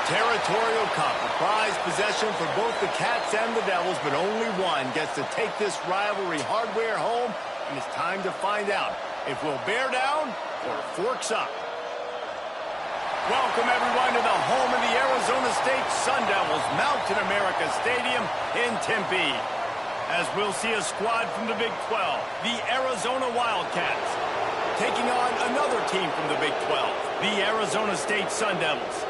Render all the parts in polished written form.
Territorial Cup, a prized possession for both the Cats and the Devils, but only one gets to take this rivalry hardware home, and it's time to find out if we'll bear down or forks up. Welcome, everyone, to the home of the Arizona State Sun Devils, Mountain America Stadium in Tempe. As we'll see a squad from the Big 12, the Arizona Wildcats, taking on another team from the Big 12, the Arizona State Sun Devils.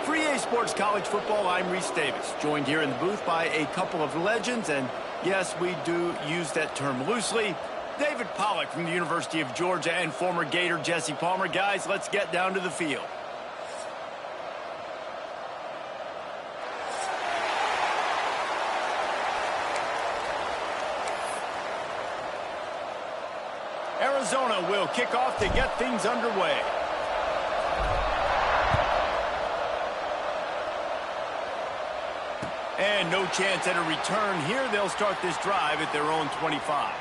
For EA Sports College Football, I'm Reese Davis, joined here in the booth by a couple of legends, and yes, we do use that term loosely. David Pollack from the University of Georgia and former Gator Jesse Palmer. Guys, let's get down to the field. Arizona will kick off to get things underway. And no chance at a return here. They'll start this drive at their own 25.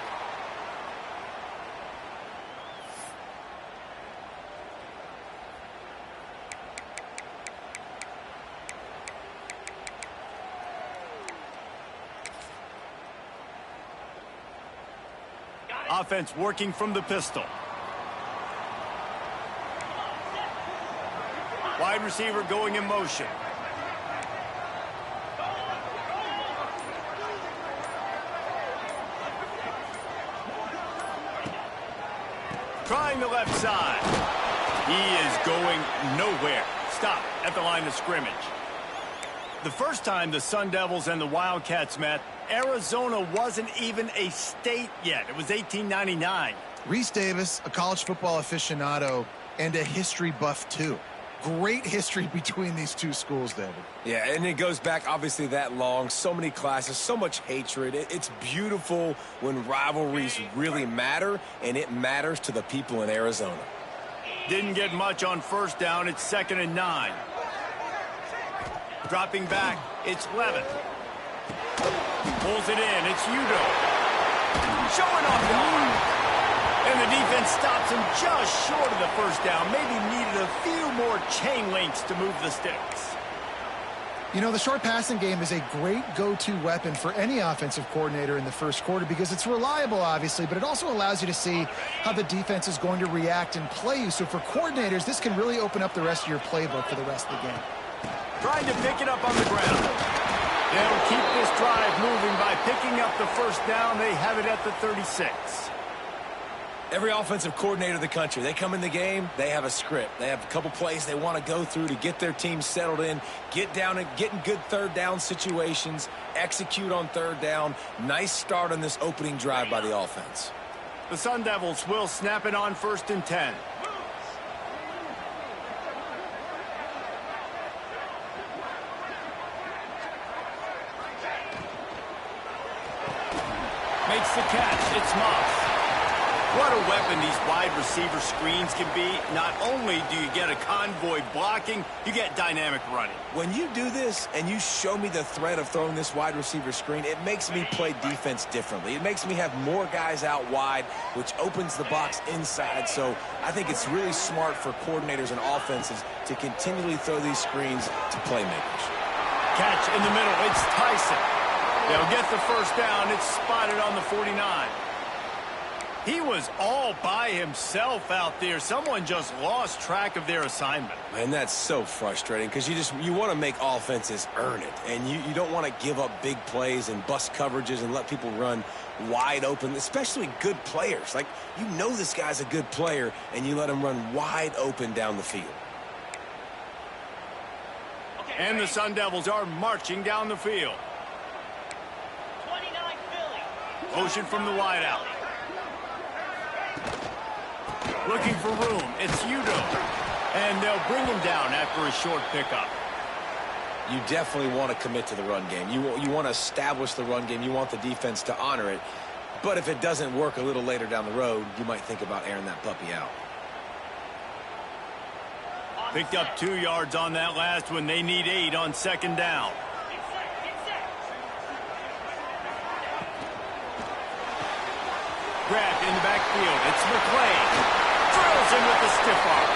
Offense working from the pistol. Wide receiver going in motion. Trying the left side. He is going nowhere. Stop at the line of scrimmage. The first time the Sun Devils and the Wildcats met, Arizona wasn't even a state yet. It was 1899. Reese Davis, a college football aficionado and a history buff too. Great history between these two schools, David. Yeah, and it goes back obviously that long. So many classes, so much hatred. It's beautiful when rivalries really matter, and it matters to the people in Arizona. Didn't get much on first down. It's 2nd and 9. Dropping back, it's Levin. Pulls it in, it's Udo. Showing off the arm. And the defense stops him just short of the first down. Maybe needed a few more chain links to move the sticks. You know, the short passing game is a great go-to weapon for any offensive coordinator in the first quarter because it's reliable, obviously, but it also allows you to see how the defense is going to react and play you. So for coordinators, this can really open up the rest of your playbook for the rest of the game. Trying to pick it up on the ground. They'll keep this drive moving by picking up the first down. They have it at the 36. Every offensive coordinator in the country, they come in the game, they have a script. They have a couple plays they want to go through to get their team settled in, get down and get in good third down situations, execute on third down. Nice start on this opening drive by the offense. The Sun Devils will snap it on 1st and 10. Makes the catch. It's Moss. What a weapon these wide receiver screens can be. Not only do you get a convoy blocking, you get dynamic running. When you do this and you show me the threat of throwing this wide receiver screen, it makes me play defense differently. It makes me have more guys out wide, which opens the box inside. So I think it's really smart for coordinators and offenses to continually throw these screens to playmakers. Catch in the middle. It's Tyson. They'll get the first down. It's spotted on the 49. He was all by himself out there. Someone just lost track of their assignment. And that's so frustrating because you want to make offenses earn it. And you don't want to give up big plays and bust coverages and let people run wide open, especially good players. Like, you know this guy's a good player, and you let him run wide open down the field. And the Sun Devils are marching down the field. 29 Philly. Motion from the wideout. Looking for room. It's Udo. And they'll bring him down after a short pickup. You definitely want to commit to the run game. You want to establish the run game. You want the defense to honor it. But if it doesn't work a little later down the road, you might think about airing that puppy out. Picked up 2 yards on that last one. They need 8 on 2nd down. Grabbed in the backfield. It's McClain. Drills him with the stiff arm.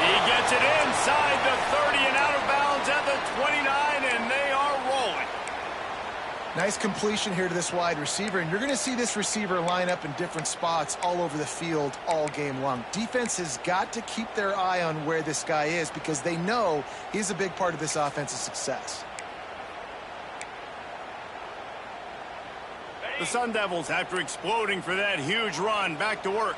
He gets it inside the 30 and out of bounds at the 29, and they are rolling. Nice completion here to this wide receiver, and you're going to see this receiver line up in different spots all over the field all game long. Defense has got to keep their eye on where this guy is because they know he's a big part of this offense's success. The Sun Devils, after exploding for that huge run, back to work.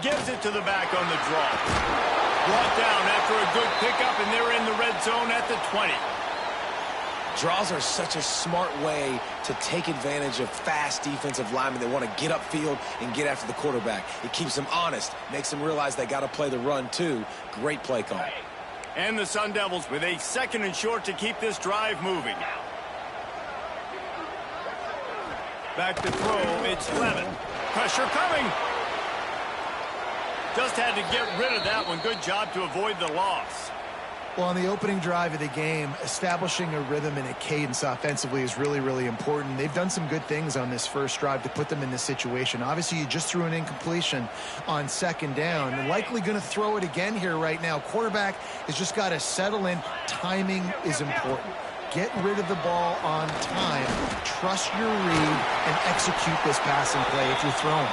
Gives it to the back on the draw. Brought down after a good pickup, and they're in the red zone at the 20. Draws are such a smart way to take advantage of fast defensive linemen that want to get upfield and get after the quarterback. It keeps them honest, makes them realize they got to play the run too. Great play call. And the Sun Devils with a 2nd and short to keep this drive moving. Back to throw, it's Lemon. Pressure coming. Just had to get rid of that one. Good job to avoid the loss. Well, on the opening drive of the game, establishing a rhythm and a cadence offensively is really, really important. They've done some good things on this first drive to put them in this situation. Obviously, you just threw an incompletion on 2nd down. They're likely going to throw it again here right now. Quarterback has just got to settle in. Timing is important. Get rid of the ball on time. Trust your read and execute this passing play if you're throwing.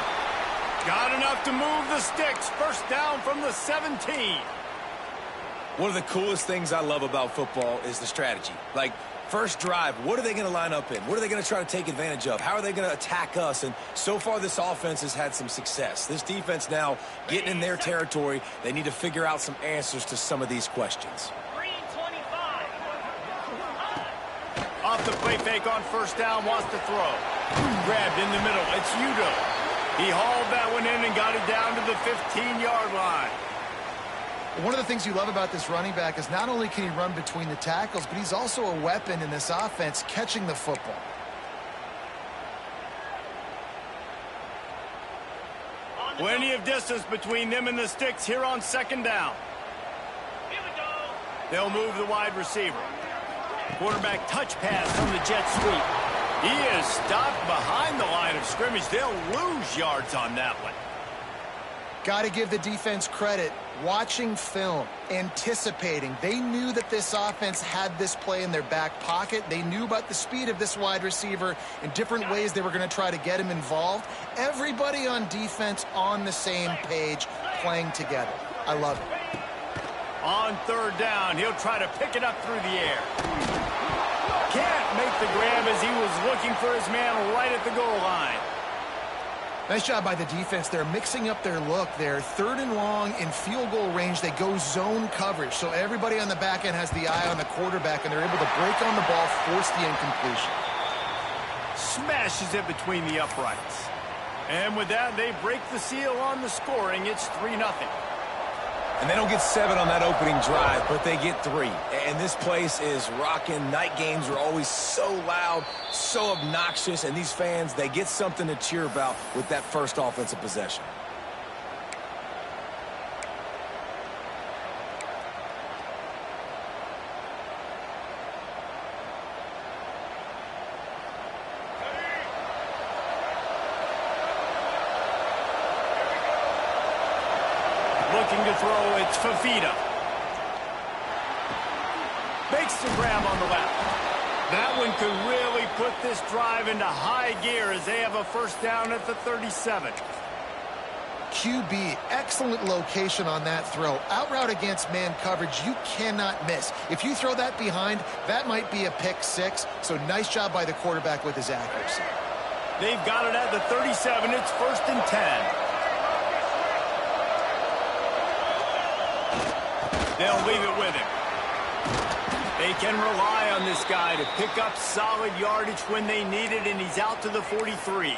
Got enough to move the sticks. First down from the 17. One of the coolest things I love about football is the strategy. Like, first drive, what are they going to line up in? What are they going to try to take advantage of? How are they going to attack us? And so far, this offense has had some success. This defense now getting in their territory. They need to figure out some answers to some of these questions. Off the play fake on first down, wants to throw. Grabbed in the middle. It's Udo. He hauled that one in and got it down to the 15-yard line. One of the things you love about this running back is not only can he run between the tackles, but he's also a weapon in this offense catching the football. Plenty of distance between them and the sticks here on 2nd down. They'll move the wide receiver. Quarterback touch pass on the jet sweep. He is stopped behind the line of scrimmage. They'll lose yards on that one. Got to give the defense credit. Watching film, anticipating. They knew that this offense had this play in their back pocket. They knew about the speed of this wide receiver and different ways they were going to try to get him involved. Everybody on defense on the same page, playing together. I love it. On 3rd down, he'll try to pick it up through the air. Can't make the grab as he was looking for his man right at the goal line. Nice job by the defense. They're mixing up their look there. 3rd and long in field goal range. They go zone coverage. So everybody on the back end has the eye on the quarterback, and they're able to break on the ball, force the incompletion. Smashes it between the uprights. And with that, they break the seal on the scoring. It's 3-0. And they don't get 7 on that opening drive, but they get 3. And this place is rocking. Night games are always so loud, so obnoxious, and these fans, they get something to cheer about with that first offensive possession. Looking to throw, it's Fafita. Makes the grab on the left. That one could really put this drive into high gear as they have a first down at the 37. QB, excellent location on that throw. Out route against man coverage, you cannot miss. If you throw that behind, that might be a pick 6. So nice job by the quarterback with his accuracy. They've got it at the 37. It's 1st and 10. They'll leave it with him. They can rely on this guy to pick up solid yardage when they need it, and he's out to the 43.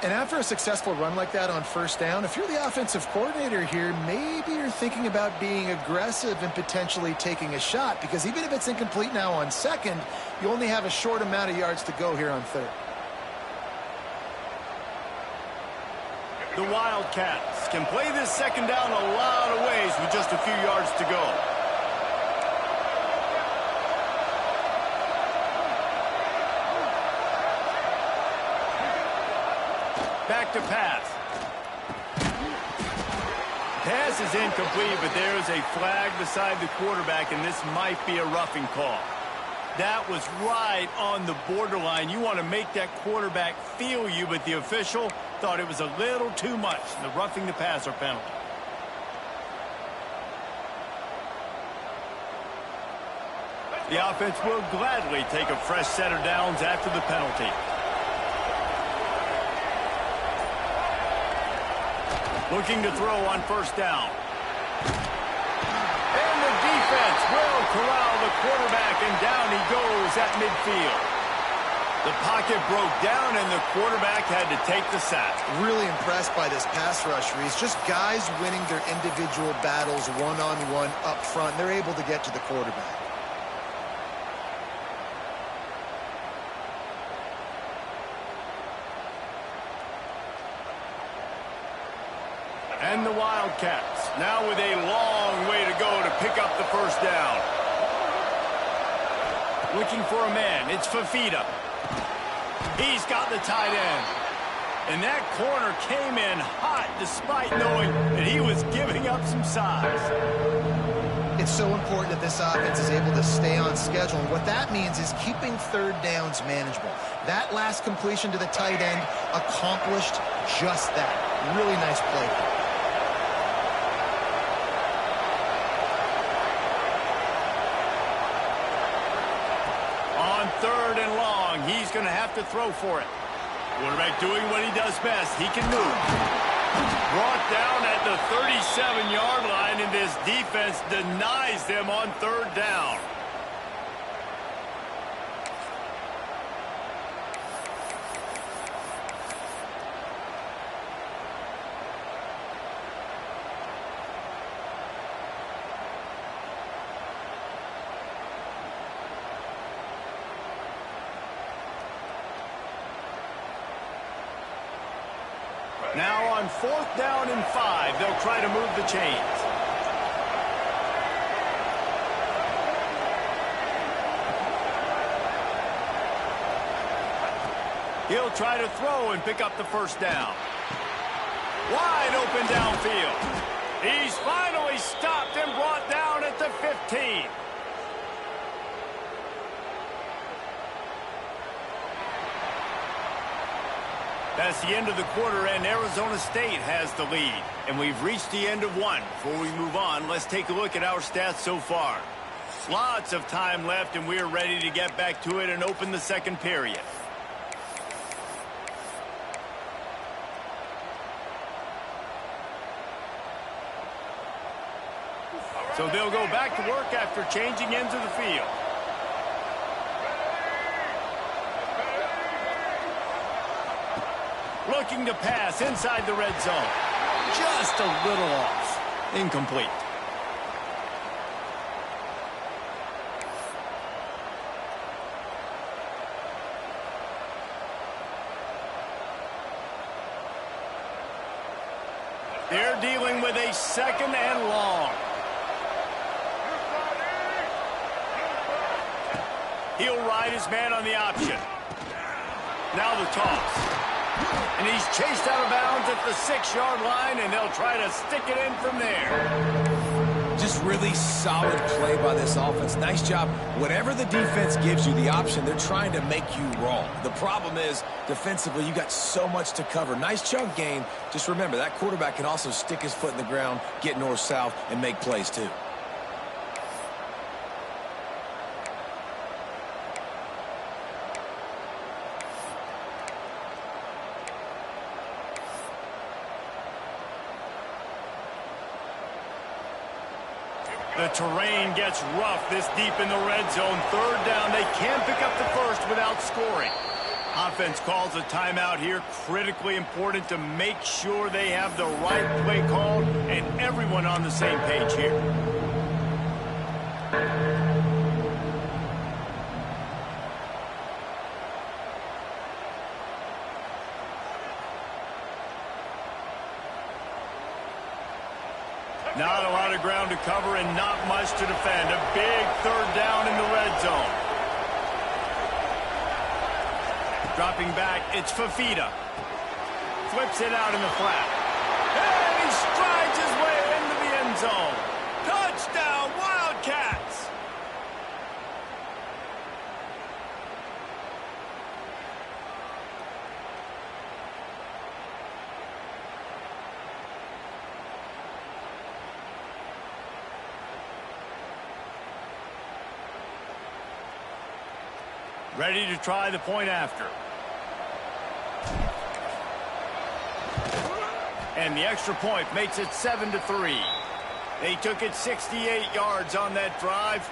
And after a successful run like that on first down, if you're the offensive coordinator here, maybe you're thinking about being aggressive and potentially taking a shot, because even if it's incomplete now on 2nd, you only have a short amount of yards to go here on 3rd. The Wildcats can play this 2nd down a lot of ways with just a few yards to go. Back back to pass. Pass is incomplete, but there is a flag beside the quarterback, and this might be a roughing call. That was right on the borderline. You want to make that quarterback feel you, but the official thought it was a little too much. The roughing the passer penalty. The offense will gladly take a fresh set of downs after the penalty. Looking to throw on first down. And the defense will corral the quarterback, and down he goes at midfield. The pocket broke down, and the quarterback had to take the sack. Really impressed by this pass rush, Reese. Just guys winning their individual battles one-on-one up front. They're able to get to the quarterback. And the Wildcats now with a long way to go to pick up the first down. Looking for a man. It's Fafita. He's got the tight end. And that corner came in hot despite knowing that he was giving up some size. It's so important that this offense is able to stay on schedule. And what that means is keeping third downs manageable. That last completion to the tight end accomplished just that. Really nice play. Third and long, he's going to have to throw for it. Quarterback doing what he does best. He can move. Brought down at the 37-yard line, and this defense denies them on third down. Now on fourth down and 5, they'll try to move the chains. He'll try to throw and pick up the first down. Wide open downfield. He's finally stopped and brought down at the 15. That's the end of the quarter, and Arizona State has the lead. And we've reached the end of one. Before we move on, let's take a look at our stats so far. Lots of time left, and we are ready to get back to it and open the second period. So they'll go back to work after changing into the field. Looking to pass inside the red zone. Just a little off. Incomplete. They're dealing with a second and long. He'll ride his man on the option. Now the toss. And he's chased out of bounds at the 6-yard line, and they'll try to stick it in from there. Just really solid play by this offense. Nice job. Whatever the defense gives you the option, they're trying to make you wrong. The problem is, defensively, you got so much to cover. Nice chunk gain. Just remember, that quarterback can also stick his foot in the ground, get north-south, and make plays too. The terrain gets rough this deep in the red zone. Third down, they can't pick up the first without scoring. Offense calls a timeout here. Critically important to make sure they have the right play called and everyone on the same page here. Not a lot of ground to cover and not much to defend. A big third down in the red zone. Dropping back, it's Fafita. flips it out in the flat. And he strides his way into the end zone. Touchdown, Wildcats! Ready to try the point after. And the extra point makes it 7-3. They took it 68 yards on that drive,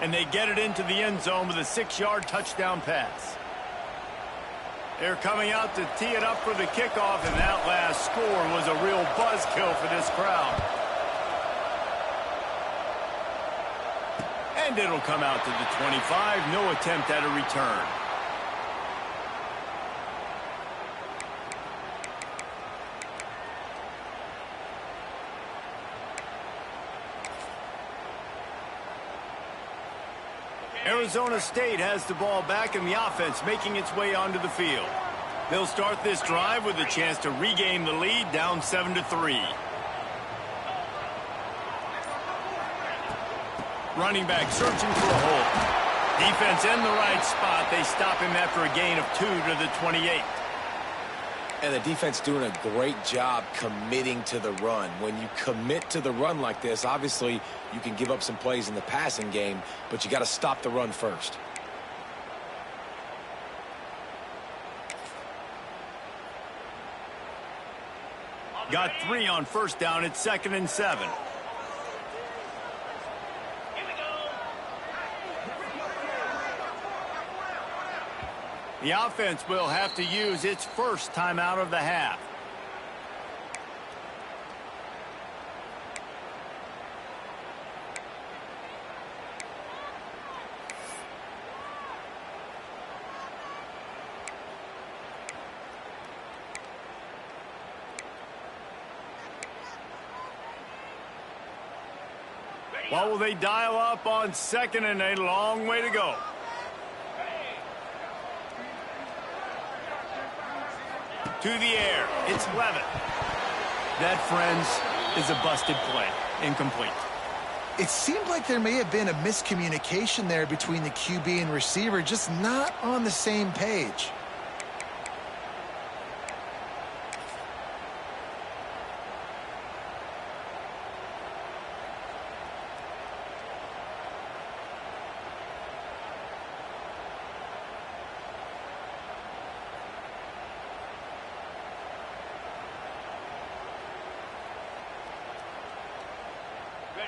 and they get it into the end zone with a 6-yard touchdown pass. They're coming out to tee it up for the kickoff, and that last score was a real buzzkill for this crowd. And it'll come out to the 25. No attempt at a return. Arizona State has the ball back in the offense, making its way onto the field. They'll start this drive with a chance to regain the lead, down 7-3. Running back searching for a hole. Defense in the right spot. They stop him after a gain of 2 to the 28. And the defense doing a great job committing to the run. When you commit to the run like this, obviously you can give up some plays in the passing game, but you got to stop the run first. Got 3 on first down. It's 2nd and 7. The offense will have to use its first timeout of the half. What will they dial up on 2nd and a long way to go? To the air. It's Levitt. That, friends, is a busted play. Incomplete. It seemed like there may have been a miscommunication there between the QB and receiver, just not on the same page.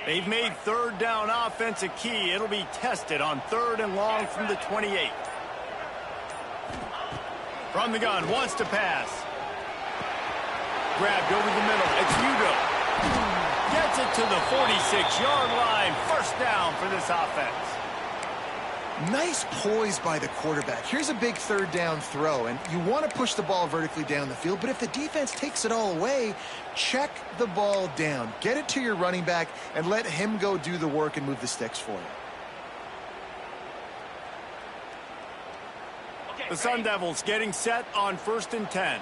They've made 3rd down offense a key. It'll be tested on 3rd and long from the 28. From the gun, wants to pass. Grabbed over the middle. It's Udo. Gets it to the 46-yard line. 1st down for this offense. Nice poise by the quarterback. Here's a big 3rd down throw, and you want to push the ball vertically down the field, but if the defense takes it all away, check the ball down. Get it to your running back and let him go do the work and move the sticks for you. The Sun Devils getting set on 1st and 10.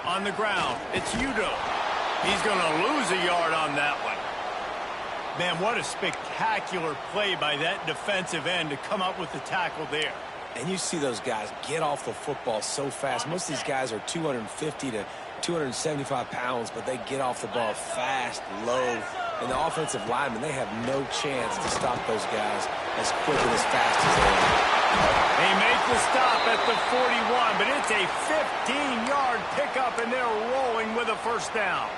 On the ground, it's Udo. He's going to lose a yard on that one. Man, what a spectacular play by that defensive end to come up with the tackle there. And you see those guys get off the football so fast. Most of these guys are 250 to 275 pounds, but they get off the ball fast, low. And the offensive linemen, they have no chance to stop those guys as quick and as fast as they are. They make the stop at the 41, but it's a 15-yard pickup, and they're rolling with a 1st down.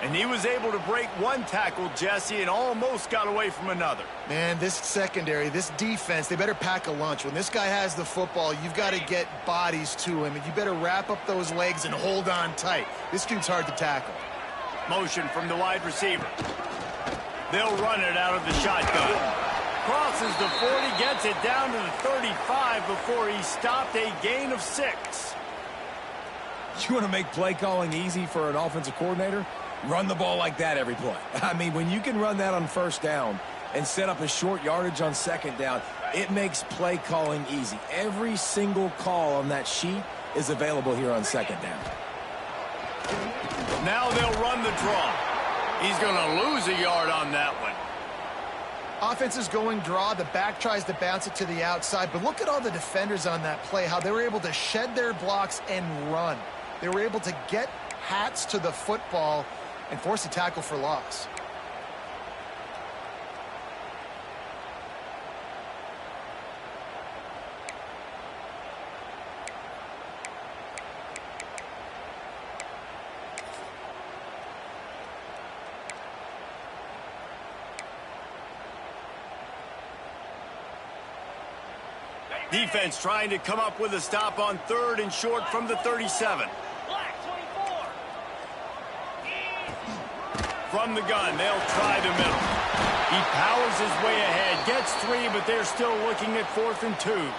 And he was able to break one tackle, Jesse, and almost got away from another. Man, this secondary, this defense, they better pack a lunch. When this guy has the football, you've got to get bodies to him, and you better wrap up those legs and hold on tight. This dude's hard to tackle. Motion from the wide receiver. They'll run it out of the shotgun. Crosses the 40, gets it down to the 35 before he stopped, a gain of 6. You want to make play calling easy for an offensive coordinator? Run the ball like that every play. I mean, when you can run that on 1st down, and set up a short yardage on second down. It makes play calling easy. Every single call on that sheet is available here on second down. Now they'll run the draw. He's going to lose a yard on that one. Offense is going draw. The back tries to bounce it to the outside, but look at all the defenders on that play, how they were able to shed their blocks and run. They were able to get hats to the football and force a tackle for loss. Defense trying to come up with a stop on 3rd and short from the 37. From the gun, they'll try the middle. He powers his way ahead, gets 3, but they're still looking at 4th and 2.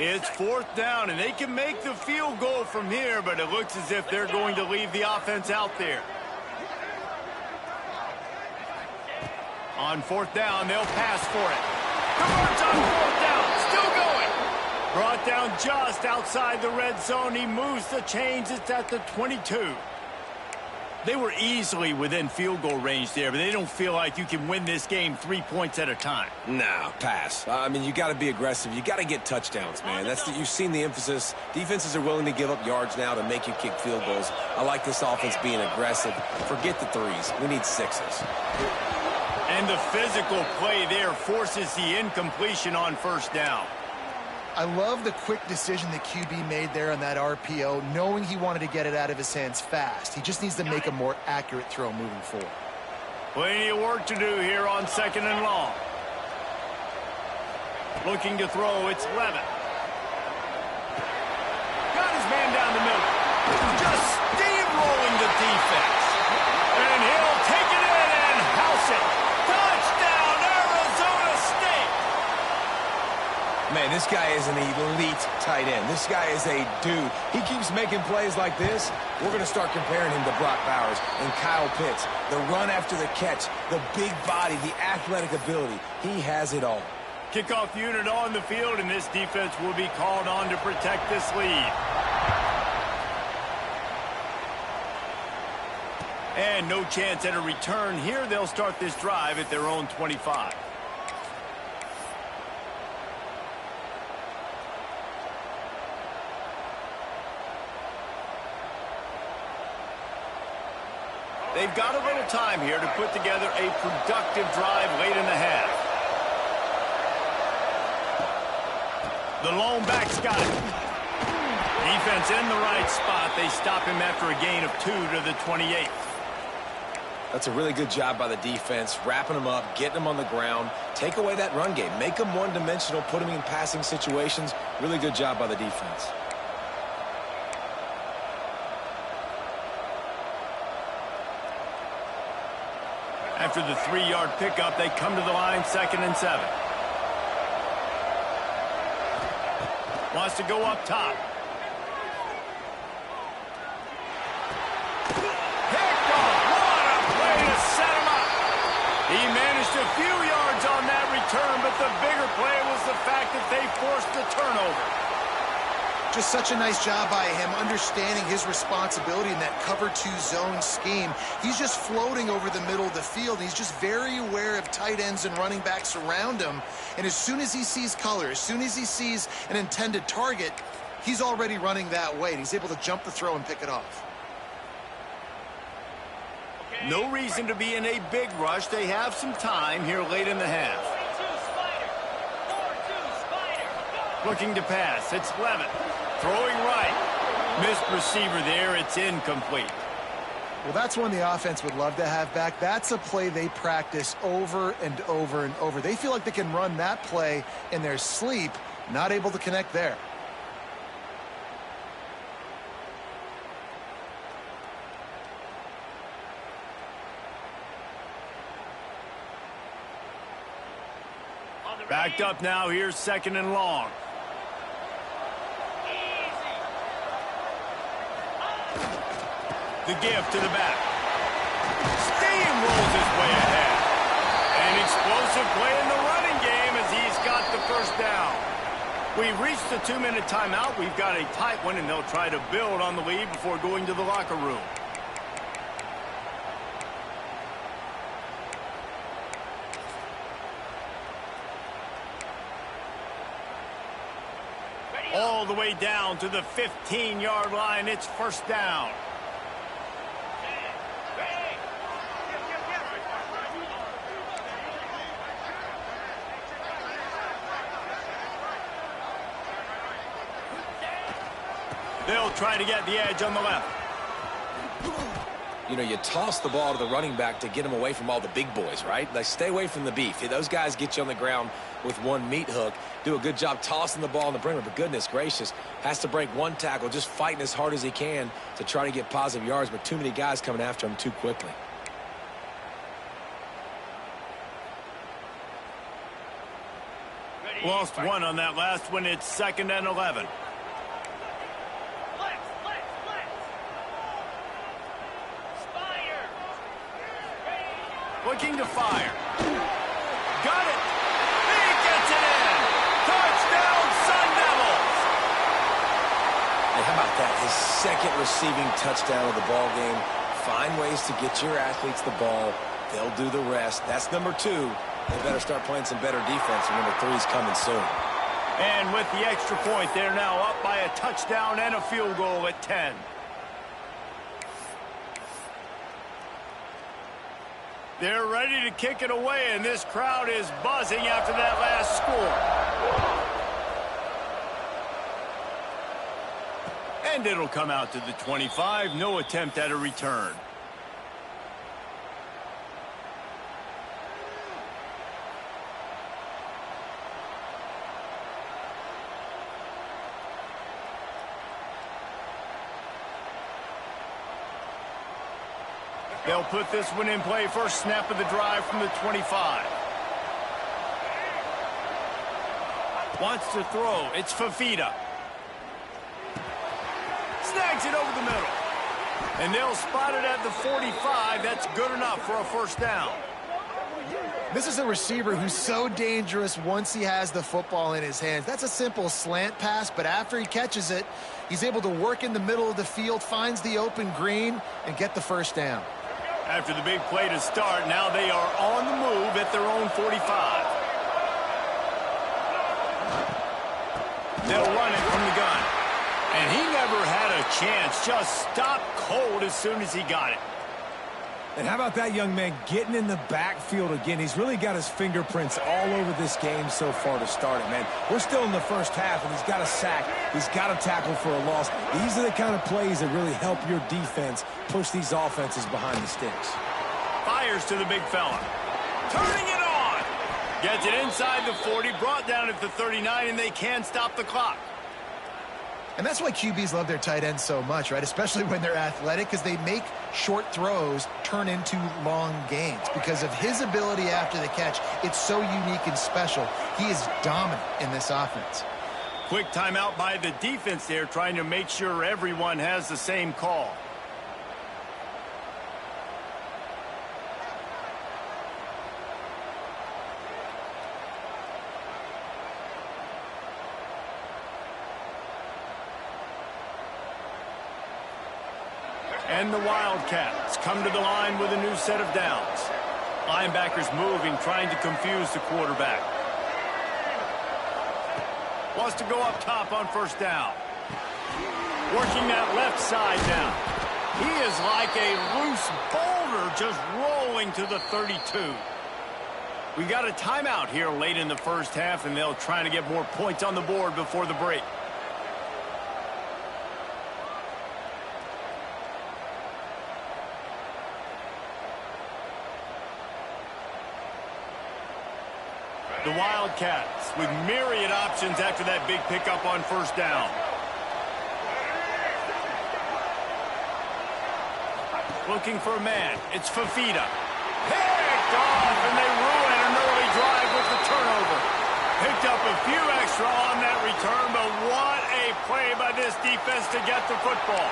It's 4th down, and they can make the field goal from here, but it looks as if they're going to leave the offense out there. On 4th down, they'll pass for it. Converts on 4th down, still going. Brought down just outside the red zone. He moves the chains. It's at the 22. They were easily within field goal range there, but they don't feel like you can win this game 3 points at a time. No, pass. I mean, you got to be aggressive. You got to get touchdowns, man. You've seen the emphasis. Defenses are willing to give up yards now to make you kick field goals. I like this offense being aggressive. Forget the 3s. We need 6s. And the physical play there forces the incompletion on 1st down. I love the quick decision the QB made there on that RPO, knowing he wanted to get it out of his hands fast. He just needs to make a more accurate throw moving forward. Plenty of work to do here on 2nd and long. Looking to throw, it's Levin. Got his man down the middle. Just steamrolling the defense. And he'll take it in and house it. Touchdown, Arizona State! Man, this guy is an elite tight end. This guy is a dude. He keeps making plays like this. We're going to start comparing him to Brock Bowers and Kyle Pitts. The run after the catch, the big body, the athletic ability. He has it all. Kickoff unit on the field, and this defense will be called on to protect this lead. And no chance at a return here. They'll start this drive at their own 25. They've got a little time here to put together a productive drive late in the half. The lone back's got it. Defense in the right spot. They stop him after a gain of 2 to the 28. That's a really good job by the defense, wrapping them up, getting them on the ground. Take away that run game. Make them one-dimensional, put them in passing situations. Really good job by the defense. After the 3-yard pickup, they come to the line 2nd and 7. Wants to go up top. Picked off. What a play to set him up. He managed a few yards on that return, but the bigger play was the fact that they forced the turnover. Just such a nice job by him, understanding his responsibility in that cover 2 zone scheme. He's just floating over the middle of the field. He's just very aware of tight ends and running backs around him. And as soon as he sees color, as soon as he sees an intended target, he's already running that way. And he's able to jump the throw and pick it off. No reason to be in a big rush. They have some time here late in the half. Looking to pass. It's Levin. Throwing right. Missed receiver there. It's incomplete. Well, that's one the offense would love to have back. That's a play they practice over and over and over. They feel like they can run that play in their sleep, not able to connect there. Backed up now. Here's 2nd and long. The give to the back. Steamrolls his way ahead. An explosive play in the running game as he's got the first down. We reached the 2-minute timeout. We've got a tight one, and they'll try to build on the lead before going to the locker room. All the way down to the 15-yard line. It's 1st down. They'll try to get the edge on the left. You know, you toss the ball to the running back to get him away from all the big boys, right? Like, stay away from the beef. Those guys get you on the ground with one meat hook. Do a good job tossing the ball on the perimeter, but goodness gracious, has to break one tackle, just fighting as hard as he can to try to get positive yards, but too many guys coming after him too quickly. Lost one on that last one. It's 2nd and 11. Looking to fire. Got it. He gets it in. Touchdown, Sun Devils. And how about that? His 2nd receiving touchdown of the ball game. Find ways to get your athletes the ball. They'll do the rest. That's number 2. They better start playing some better defense. And number 3 is coming soon. And with the extra point, they're now up by a touchdown and a field goal at 10. They're ready to kick it away, and this crowd is buzzing after that last score. And it'll come out to the 25. No attempt at a return. They'll put this one in play. First snap of the drive from the 25. Wants to throw. It's Fafita. Snags it over the middle. And they'll spot it at the 45. That's good enough for a 1st down. This is a receiver who's so dangerous once he has the football in his hands. That's a simple slant pass, but after he catches it, he's able to work in the middle of the field, finds the open green, and get the 1st down. After the big play to start, now they are on the move at their own 45. They'll run it from the gun. And he never had a chance. Just stopped cold as soon as he got it. And how about that young man getting in the backfield again? He's really got his fingerprints all over this game so far to start it, man. We're still in the 1st half, and he's got a sack. He's got a tackle for a loss. These are the kind of plays that really help your defense push these offenses behind the sticks. Fires to the big fella. Turning it on. Gets it inside the 40, brought down at the 39, and they can't stop the clock. And that's why QBs love their tight ends so much, right? Especially when they're athletic, because they make short throws turn into long gains. Because of his ability after the catch, it's so unique and special. He is dominant in this offense. Quick timeout by the defense there, trying to make sure everyone has the same call. And the Wildcats come to the line with a new set of downs. Linebackers moving, trying to confuse the quarterback. Wants to go up top on 1st down. Working that left side now. He is like a loose boulder just rolling to the 32. We got a timeout here late in the 1st half, and they'll try to get more points on the board before the break. The Wildcats with myriad options after that big pickup on 1st down. Looking for a man. It's Fafita. Picked off, and they ruin an early drive with the turnover. defense to get the football.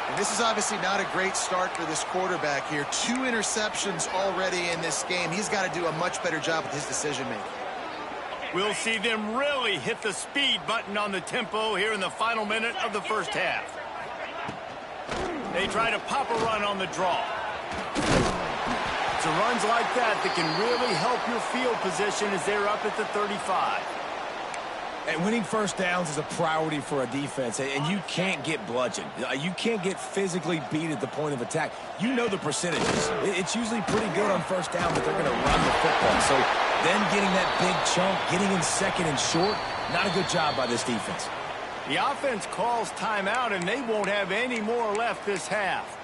And this is obviously not a great start for this quarterback here. 2 interceptions already in this game. He's got to do a much better job with his decision-making. We'll see them really hit the speed button on the tempo here in the final minute of the first half. They try to pop a run on the draw. It's runs like that that can really help your field position as they're up at the 35. And winning first downs is a priority for a defense, and you can't get bludgeoned. You can't get physically beat at the point of attack. You know the percentages. It's usually pretty good on first down, but they're going to run the football. So then getting that big chunk, getting in second and short, not a good job by this defense. The offense calls timeout, and they won't have any more left this half.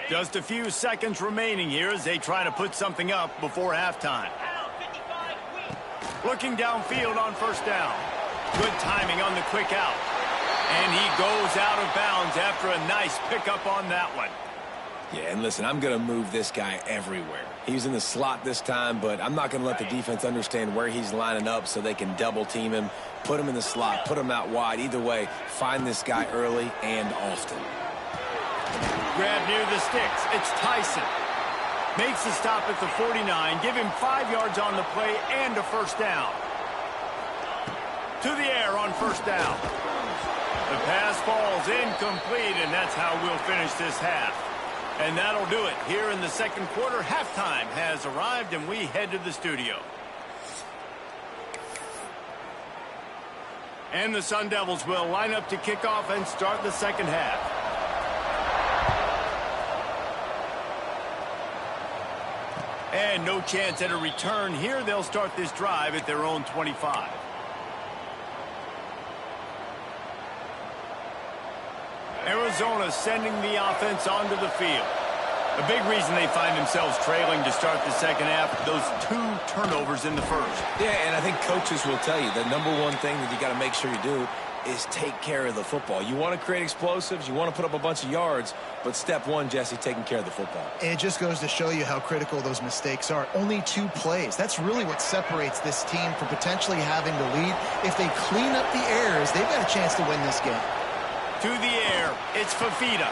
Just a few seconds remaining here as they try to put something up before halftime. Looking downfield on first down. Good timing on the quick out. And he goes out of bounds after a nice pickup on that one. Yeah, and listen, I'm going to move this guy everywhere. He's in the slot this time, but I'm not going to let the defense understand where he's lining up so they can double team him, put him in the slot, put him out wide. Either way, find this guy early and often. Grab near the sticks. It's Tyson. Makes the stop at the 49. Give him 5 yards on the play and a first down. To the air on first down. The pass falls incomplete, and that's how we'll finish this half. And that'll do it. Here in the second quarter, halftime has arrived, and we head to the studio. And the Sun Devils will line up to kick off and start the second half. And no chance at a return here. They'll start this drive at their own 25. Arizona sending the offense onto the field. A big reason they find themselves trailing to start the second half, those 2 turnovers in the first. Yeah, and I think coaches will tell you the number one thing that you got to make sure you do is take care of the football. You want to create explosives, you want to put up a bunch of yards, but step one, Jesse, taking care of the football. And it just goes to show you how critical those mistakes are. Only 2 plays. That's really what separates this team from potentially having to lead. If they clean up the errors, they've got a chance to win this game. To the air, it's Fafita.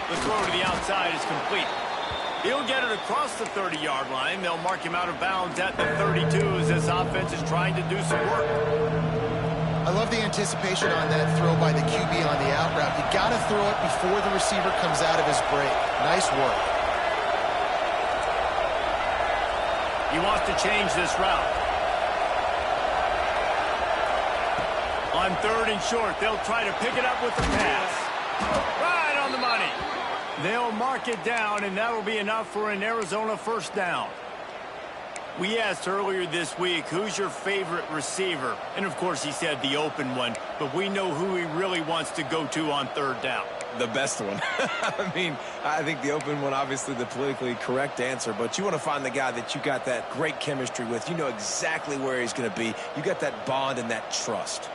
The throw to the outside is complete. He'll get it across the 30-yard line. They'll mark him out of bounds at the 32 as this offense is trying to do some work. I love the anticipation on that throw by the QB on the out route. You got to throw it before the receiver comes out of his break. Nice work. He wants to change this route. On 3rd and short, they'll try to pick it up with the pass. Right on the money. They'll mark it down, and that'll be enough for an Arizona first down. We asked earlier this week, who's your favorite receiver? And, of course, he said the open one, but we know who he really wants to go to on 3rd down. The best one. I mean, I think the open one, obviously the politically correct answer, but you want to find the guy that you got that great chemistry with. You know exactly where he's going to be. You got that bond and that trust.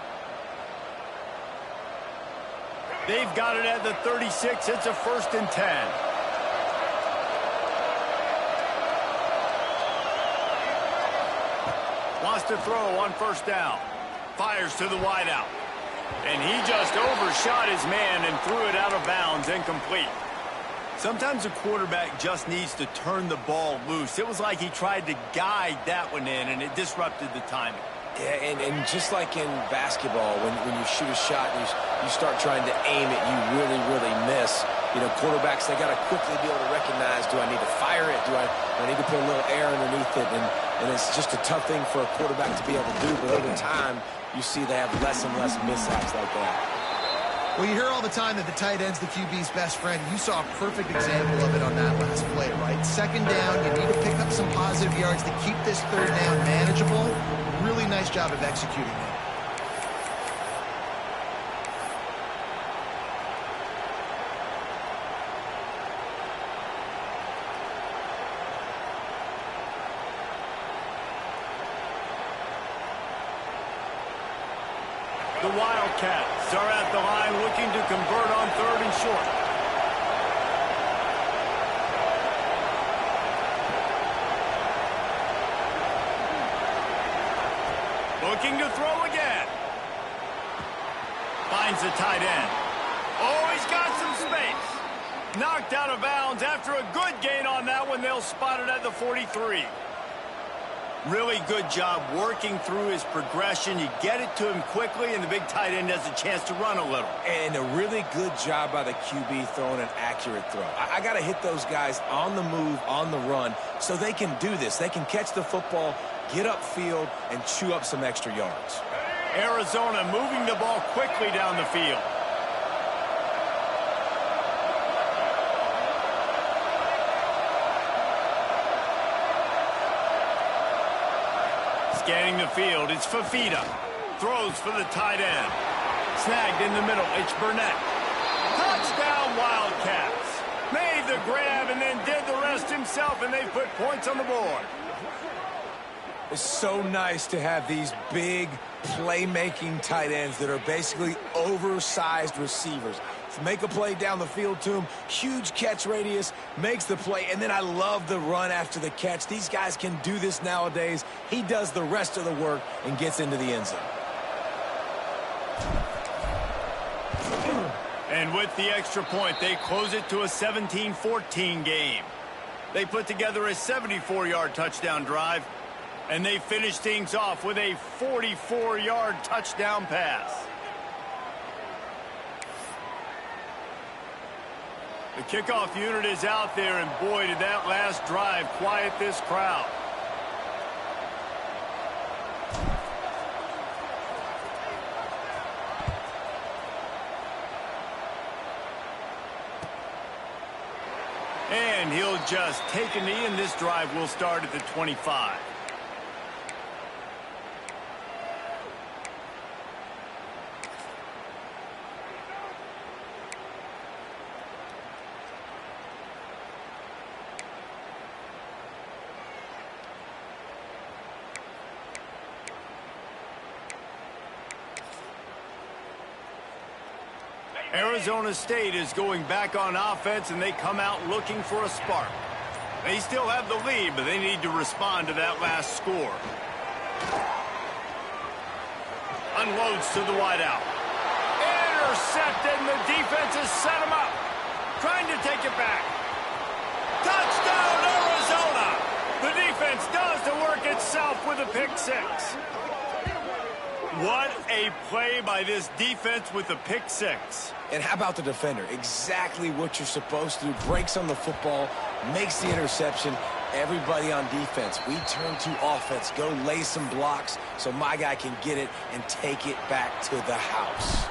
They've got it at the 36. It's a 1st and 10. Wants to throw on first down. Fires to the wideout. And he just overshot his man and threw it out of bounds, incomplete. Sometimes a quarterback just needs to turn the ball loose. It was like he tried to guide that one in, and it disrupted the timing. Yeah, and just like in basketball, when you shoot a shot and you start trying to aim it, you really, really miss. You know, quarterbacks, they got to quickly be able to recognize, do I need to fire it? Do I need to put a little air underneath it? And it's just a tough thing for a quarterback to be able to do. But over time, you see they have less and less mishaps like that. Well, you hear all the time that the tight end's the QB's best friend. You saw a perfect example of it on that last play, right? 2nd down, you need to pick up some positive yards to keep this 3rd down manageable. Really nice job of executing it. The Wildcats are at the line looking to convert on 3rd and short. Looking to throw again. Finds the tight end. Oh, he's got some space. Knocked out of bounds after a good gain on that one. They'll spot it at the 43. Really good job working through his progression. You get it to him quickly, and the big tight end has a chance to run a little. And a really good job by the QB throwing an accurate throw. I got to hit those guys on the move, on the run, so they can do this. They can catch the football, get upfield, and chew up some extra yards. Arizona moving the ball quickly down the field. Scanning the field, it's Fafita. Throws for the tight end. Snagged in the middle, it's Burnett. Touchdown, Wildcats. Made the grab and then did the rest himself, and they put points on the board. It's so nice to have these big playmaking tight ends that are basically oversized receivers. Make a play down the field to him, huge catch radius, makes the play, and then I love the run after the catch. These guys can do this nowadays. He does the rest of the work and gets into the end zone. And with the extra point, they close it to a 17-14 game. They put together a 74-yard touchdown drive, and they finish things off with a 44-yard touchdown pass. The kickoff unit is out there, and boy, did that last drive quiet this crowd. And he'll just take a knee, and this drive will start at the 25. Arizona State is going back on offense, and they come out looking for a spark. They still have the lead, but they need to respond to that last score. Unloads to the wideout. Intercepted, and the defense has set him up. Trying to take it back. Touchdown, Arizona! The defense does the work itself with a pick six. What a play by this defense with the pick six. And how about the defender? Exactly what you're supposed to do. Breaks on the football, makes the interception. Everybody on defense, we turn to offense. Go lay some blocks so my guy can get it and take it back to the house.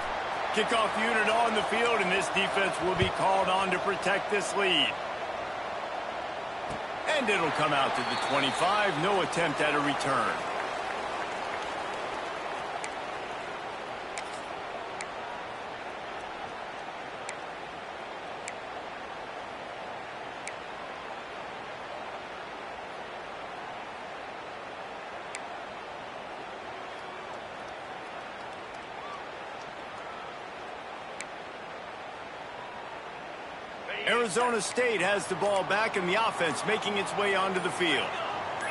Kickoff unit on the field, and this defense will be called on to protect this lead. And it'll come out to the 25. No attempt at a return. Arizona State has the ball back in the offense, making its way onto the field.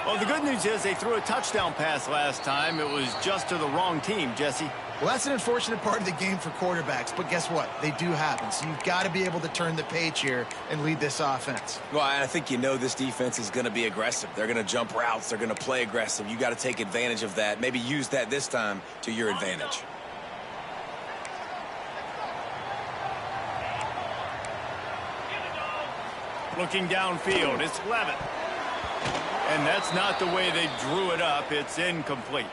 Well, the good news is they threw a touchdown pass last time. It was just to the wrong team, Jesse. Well, that's an unfortunate part of the game for quarterbacks, but guess what? They do happen, so you've got to be able to turn the page here and lead this offense. Well, I think you know this defense is going to be aggressive. They're going to jump routes. They're going to play aggressive. You got to take advantage of that. Maybe use that this time to your advantage. Looking downfield, it's Levitt. And that's not the way they drew it up. It's incomplete.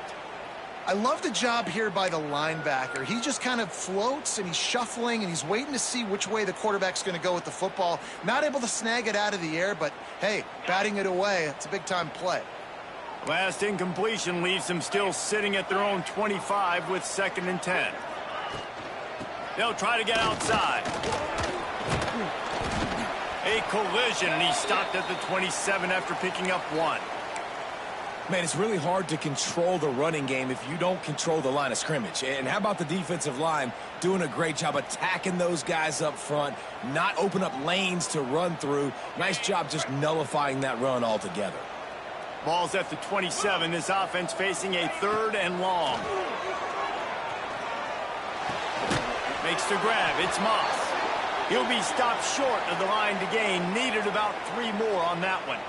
I love the job here by the linebacker. He just kind of floats, and he's shuffling, and he's waiting to see which way the quarterback's going to go with the football. Not able to snag it out of the air, but, hey, batting it away, it's a big-time play. Last incompletion leaves them still sitting at their own 25 with 2nd and 10. They'll try to get outside. A collision, and he stopped at the 27 after picking up 1. Man, it's really hard to control the running game if you don't control the line of scrimmage. And how about the defensive line doing a great job attacking those guys up front, not open up lanes to run through. Nice job just nullifying that run altogether. Ball's at the 27. This offense facing a 3rd and long. Makes the grab. It's Moss. He'll be stopped short of the line to gain. Needed about 3 more on that one.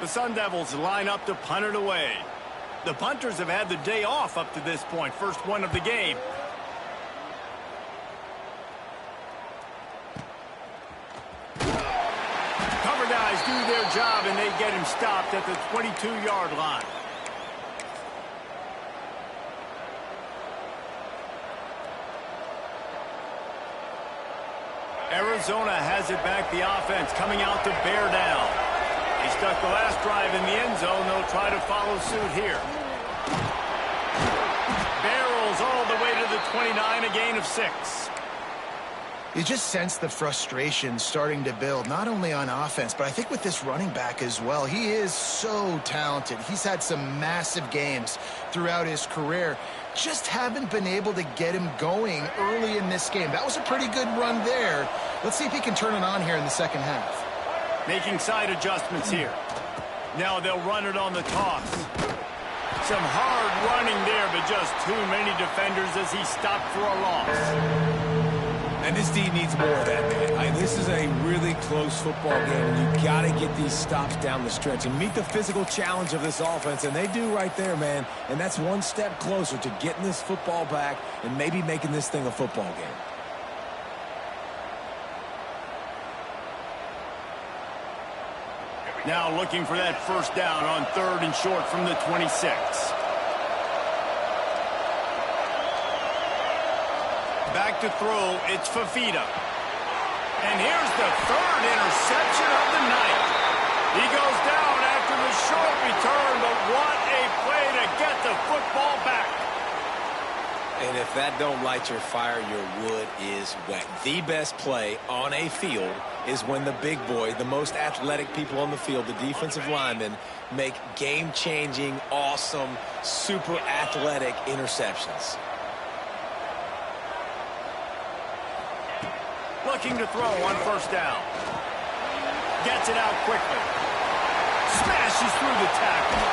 The Sun Devils line up to punt it away. The punters have had the day off up to this point. First one of the game. Cover guys do their job, and they get him stopped at the 22-yard line. Arizona has it back. The offense coming out to bear down. They stuck the last drive in the end zone. They'll try to follow suit here. Barrels all the way to the 29, a gain of 6. You just sense the frustration starting to build, not only on offense, but I think with this running back as well. He is so talented. He's had some massive games throughout his career. Just haven't been able to get him going early in this game. That was a pretty good run there. Let's see if he can turn it on here in the second half. Making side adjustments here. Now they'll run it on the toss. Some hard running there, but just too many defenders as he stopped for a loss. And this D needs more of that, man. This is a really close football game, and you got to get these stops down the stretch and meet the physical challenge of this offense, and they do right there, man. And that's one step closer to getting this football back and maybe making this thing a football game. Now looking for that first down on 3rd and short from the 26. Back to throw, it's Fafita. And here's the 3rd interception of the night. He goes down after the short return, but what a play to get the football back. And if that don't light your fire, your wood is wet. The best play on a field is when the big boy, the most athletic people on the field, the defensive linemen, make game-changing, awesome, super athletic interceptions. Looking to throw on first down. Gets it out quickly. Smashes through the tackle.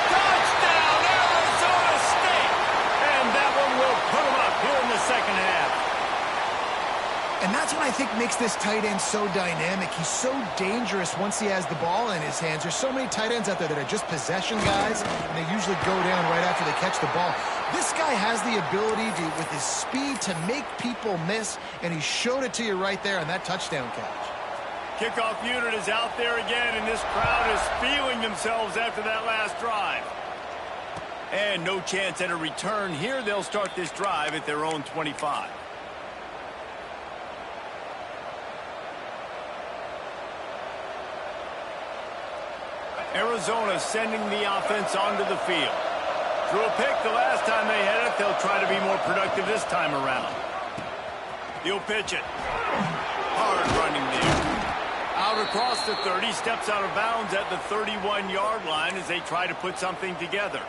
Touchdown, Arizona State! And that one will put them up here in the second half. And that's what I think makes this tight end so dynamic. He's so dangerous once he has the ball in his hands. There's so many tight ends out there that are just possession guys, and they usually go down right after they catch the ball. This guy has the ability to, with his speed, to make people miss, and he showed it to you right there on that touchdown catch. Kickoff unit is out there again, and this crowd is feeling themselves after that last drive. And no chance at a return here. They'll start this drive at their own 25. Arizona sending the offense onto the field. Threw a pick the last time they had it. They'll try to be more productive this time around. He'll pitch it. Hard running there. Out across the 30, steps out of bounds at the 31-yard line as they try to put something together.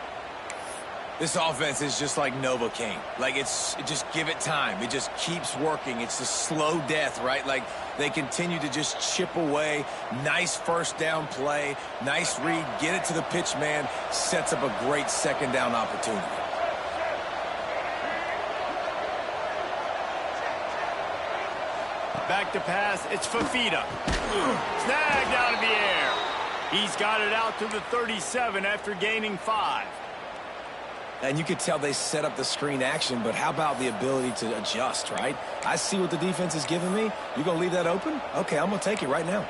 This offense is just like Novocaine. Like, just give it time. It just keeps working. It's a slow death, right? Like, they continue to just chip away. Nice first down play. Nice read. Get it to the pitch man. Sets up a great second down opportunity. Back to pass. It's Fafita. Snagged out of the air. He's got it out to the 37 after gaining 5. And you could tell they set up the screen action, but how about the ability to adjust, right? I see what the defense is giving me. You going to leave that open? Okay, I'm going to take it right now.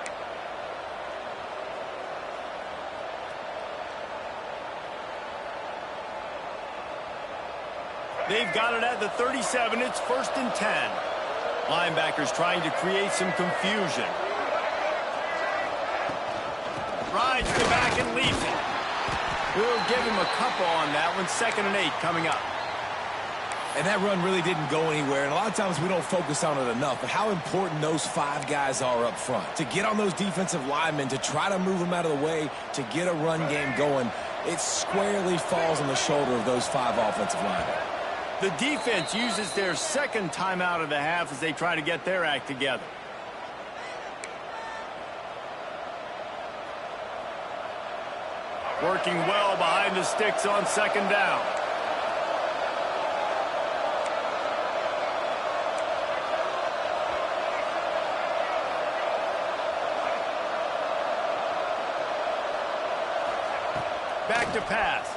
They've got it at the 37. It's 1st and 10. Linebackers trying to create some confusion. Rides the back and leaves it. We'll give him a couple on that one. 2nd and 8 coming up. And that run really didn't go anywhere, and a lot of times we don't focus on it enough, but how important those 5 guys are up front. To get on those defensive linemen, to try to move them out of the way, to get a run game going, it squarely falls on the shoulder of those 5 offensive linemen. The defense uses their 2nd timeout of the half as they try to get their act together. Working well behind the sticks on second down. Back to pass.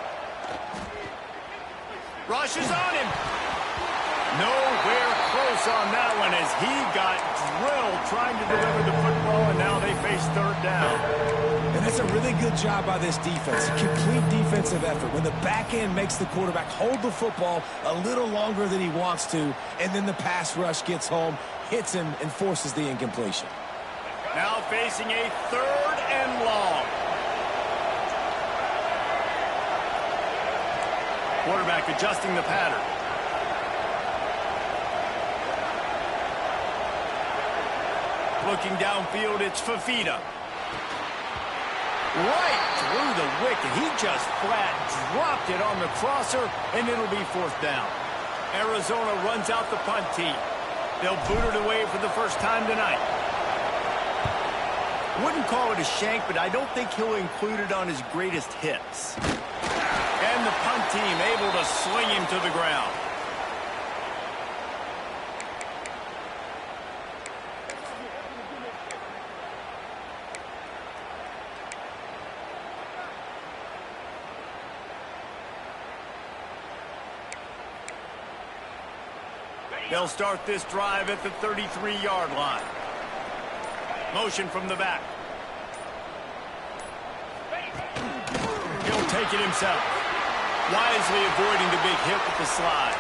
Rushes on him. Nowhere close on that one as he got drilled trying to deliver the football, and now they face third down. And that's a really good job by this defense. Complete defensive effort. When the back end makes the quarterback hold the football a little longer than he wants to, and then the pass rush gets home, hits him, and forces the incompletion. Now facing a third and long. Quarterback adjusting the pattern. Looking downfield, it's Fafita. Right through the wicket. He just flat dropped it on the crosser, and it'll be fourth down. Arizona runs out the punt team. They'll boot it away for the first time tonight. Wouldn't call it a shank, but I don't think he'll include it on his greatest hits. And the punt team able to sling him to the ground. They'll start this drive at the 33-yard line. Motion from the back. He'll take it himself. Wisely avoiding the big hit with the slide.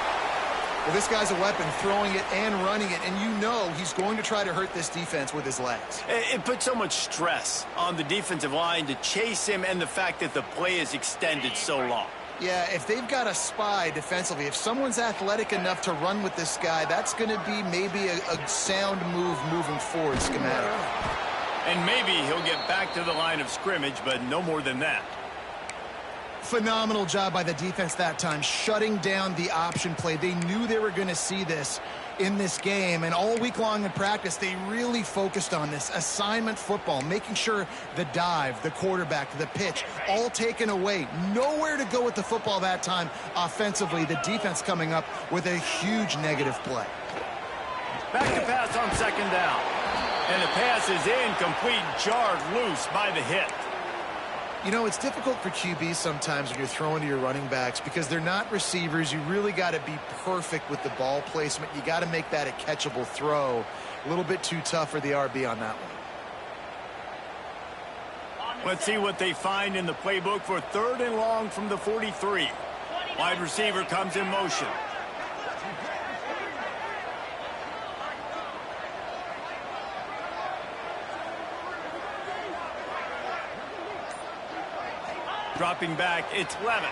Well, this guy's a weapon, throwing it and running it, and you know he's going to try to hurt this defense with his legs. It puts so much stress on the defensive line to chase him and the fact that the play is extended so long. Yeah, if they've got a spy defensively, if someone's athletic enough to run with this guy, that's going to be maybe a sound move moving forward schematically. And maybe he'll get back to the line of scrimmage, but no more than that. Phenomenal job by the defense that time, shutting down the option play. They knew they were going to see this in this game, and all week long in practice, they really focused on this assignment football, making sure the dive, the quarterback, the pitch, all taken away. Nowhere to go with the football that time offensively. The defense coming up with a huge negative play. Back to pass on second down. And the pass is incomplete, jarred loose by the hit. You know, it's difficult for QBs sometimes when you're throwing to your running backs because they're not receivers. You really got to be perfect with the ball placement. You got to make that a catchable throw. A little bit too tough for the RB on that one. Let's see what they find in the playbook for third and long from the 43. Wide receiver comes in motion. Dropping back, it's Levin.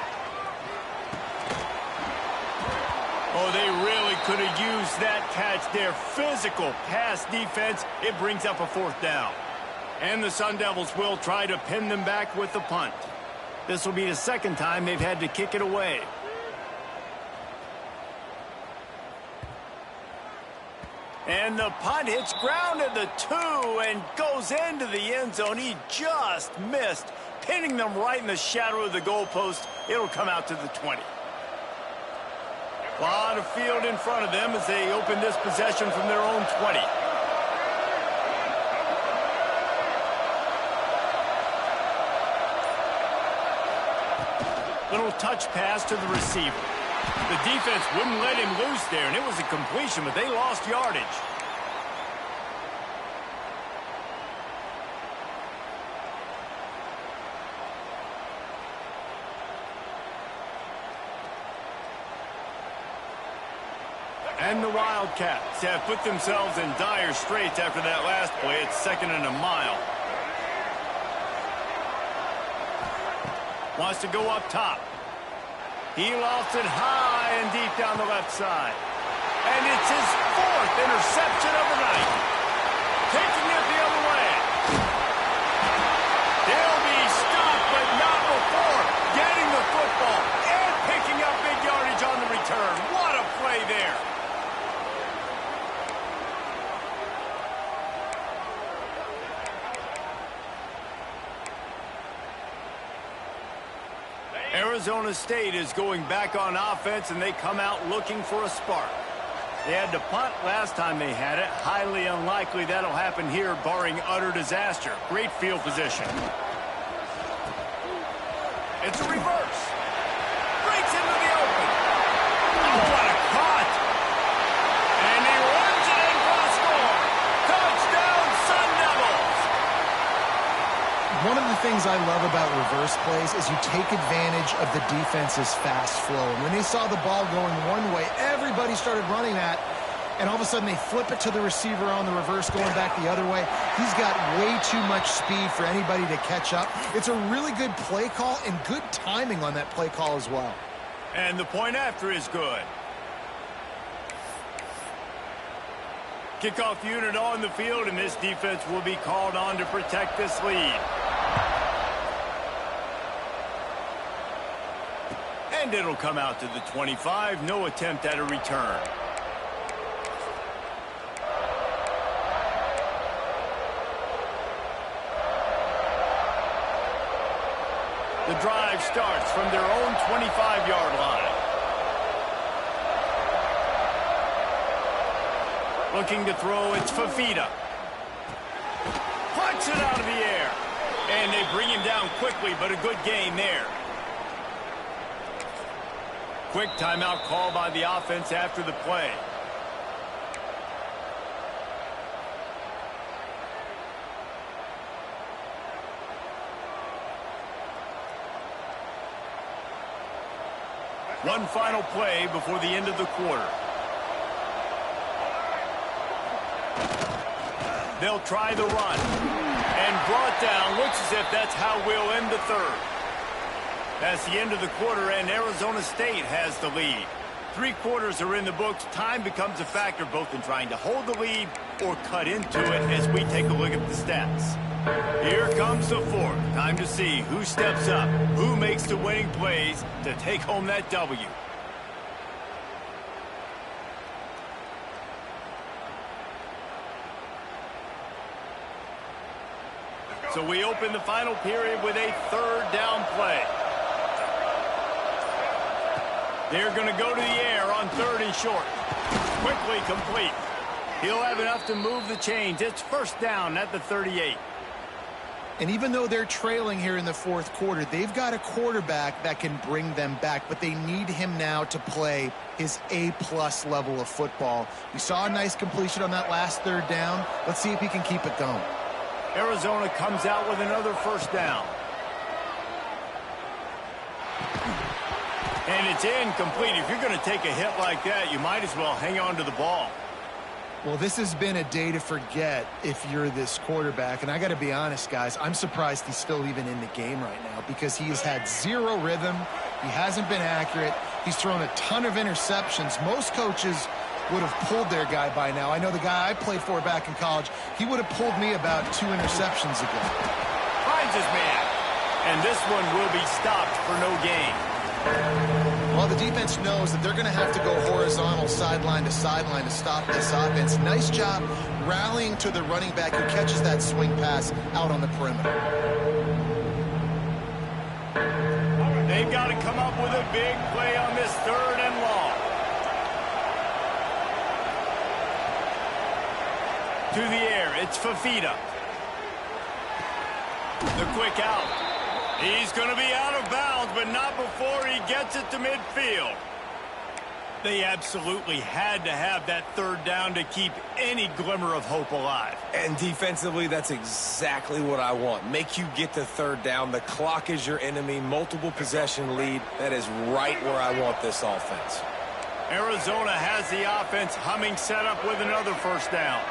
Oh, they really could have used that catch. Their physical pass defense, it brings up a fourth down. And the Sun Devils will try to pin them back with the punt. This will be the second time they've had to kick it away. And the punt hits ground at the 2 and goes into the end zone. He just missed, pinning them right in the shadow of the goalpost. It'll come out to the 20. A lot of field in front of them as they open this possession from their own 20. Little touch pass to the receiver. The defense wouldn't let him loose there, and it was a completion, but they lost yardage. And the Wildcats have put themselves in dire straits after that last play. It's second and a mile. Wants to go up top. He lofts it high and deep down the left side. And it's his fourth interception of the night. Taking it the other way. They'll be stopped, but not before getting the football and picking up big yardage on the return. What a play there. Arizona State is going back on offense, and they come out looking for a spark. They had to punt last time they had it. Highly unlikely that'll happen here, barring utter disaster. Great field position. It's a reverse. Breaks into the open. Oh, what a cut. And he runs it in for the score. Touchdown, Sun Devils. One of the things I love about reverse plays is you take advantage of the defense's fast flow. And when they saw the ball going one way, everybody started running that. And all of a sudden they flip it to the receiver on the reverse going back the other way. He's got way too much speed for anybody to catch up. It's a really good play call and good timing on that play call as well. And the point after is good. Kickoff unit on the field, and this defense will be called on to protect this lead. And it'll come out to the 25. No attempt at a return. The drive starts from their own 25-yard line. Looking to throw, it's Fafita. Punts it out of the air. And they bring him down quickly, but a good gain there. Quick timeout call by the offense after the play. One final play before the end of the quarter. They'll try the run. And brought down. Looks as if that's how we'll end the third. That's the end of the quarter, and Arizona State has the lead. 3 quarters are in the books. Time becomes a factor both in trying to hold the lead or cut into it as we take a look at the stats. Here comes the fourth. Time to see who steps up, who makes the winning plays to take home that W. So we open the final period with a third down play. They're going to go to the air on 3rd and short. Quickly complete. He'll have enough to move the chains. It's first down at the 38. And even though they're trailing here in the 4th quarter, they've got a quarterback that can bring them back, but they need him now to play his A-plus level of football. We saw a nice completion on that last 3rd down. Let's see if he can keep it going. Arizona comes out with another first down. And it's incomplete. If you're going to take a hit like that, you might as well hang on to the ball. Well, this has been a day to forget if you're this quarterback. And I got to be honest, guys, I'm surprised he's still even in the game right now because he has had 0 rhythm. He hasn't been accurate. He's thrown a ton of interceptions. Most coaches would have pulled their guy by now. I know the guy I played for back in college, he would have pulled me about 2 interceptions ago. Finds his man. And this one will be stopped for no gain. Well, the defense knows that they're going to have to go horizontal sideline to stop this offense. Nice job rallying to the running back who catches that swing pass out on the perimeter. They've got to come up with a big play on this 3rd and long. To the air, it's Fafita. The quick out. He's going to be out of bounds, but not before he gets it to midfield. They absolutely had to have that 3rd down to keep any glimmer of hope alive. And defensively, that's exactly what I want. Make you get the 3rd down. The clock is your enemy. Multiple possession lead. That is right where I want this offense. Arizona has the offense humming, set up with another first down.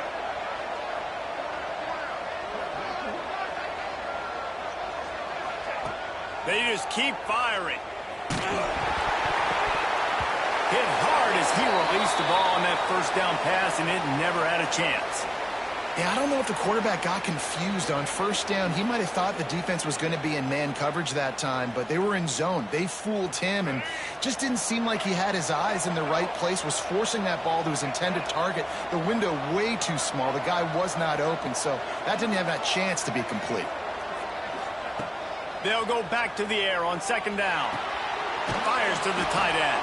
They just keep firing. Hit hard as he released the ball on that first down pass, and it never had a chance. Yeah, I don't know if the quarterback got confused on first down. He might have thought the defense was going to be in man coverage that time, but they were in zone. They fooled him and just didn't seem like he had his eyes in the right place, was forcing that ball to his intended target. The window way too small. The guy was not open, so that didn't have that chance to be complete. They'll go back to the air on 2nd down. Fires to the tight end.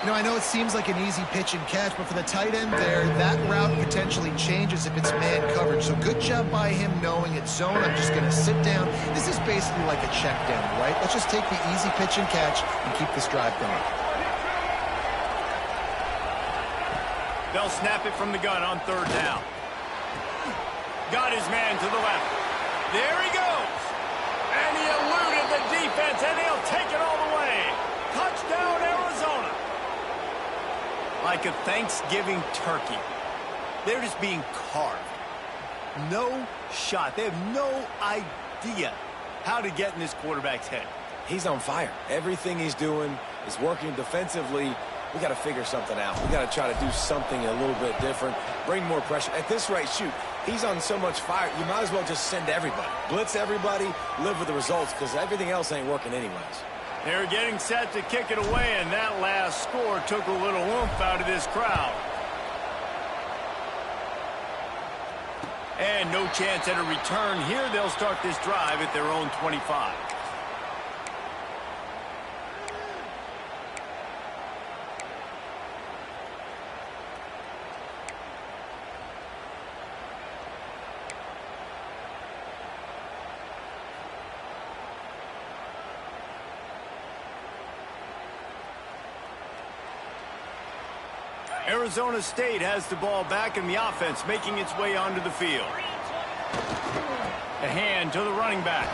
You know, I know it seems like an easy pitch and catch, but for the tight end there, that route potentially changes if it's man coverage. So good job by him knowing it's zone. I'm just going to sit down. This is basically like a check down, right? Let's just take the easy pitch and catch and keep this drive going. They'll snap it from the gun on third down. Got his man to the left. There he goes. And he eluded the defense, and he'll take it all the way. Touchdown, Arizona. Like a Thanksgiving turkey. They're just being carved. No shot. They have no idea how to get in this quarterback's head. He's on fire. Everything he's doing is working defensively. We got to figure something out. We got to try to do something a little bit different. Bring more pressure. At this rate, shoot, he's on so much fire, you might as well just send everybody. Blitz everybody, live with the results, because everything else ain't working anyways. They're getting set to kick it away, and that last score took a little oomph out of this crowd. And no chance at a return here. They'll start this drive at their own 25. Arizona State has the ball back in the offense, making its way onto the field. The hand to the running back.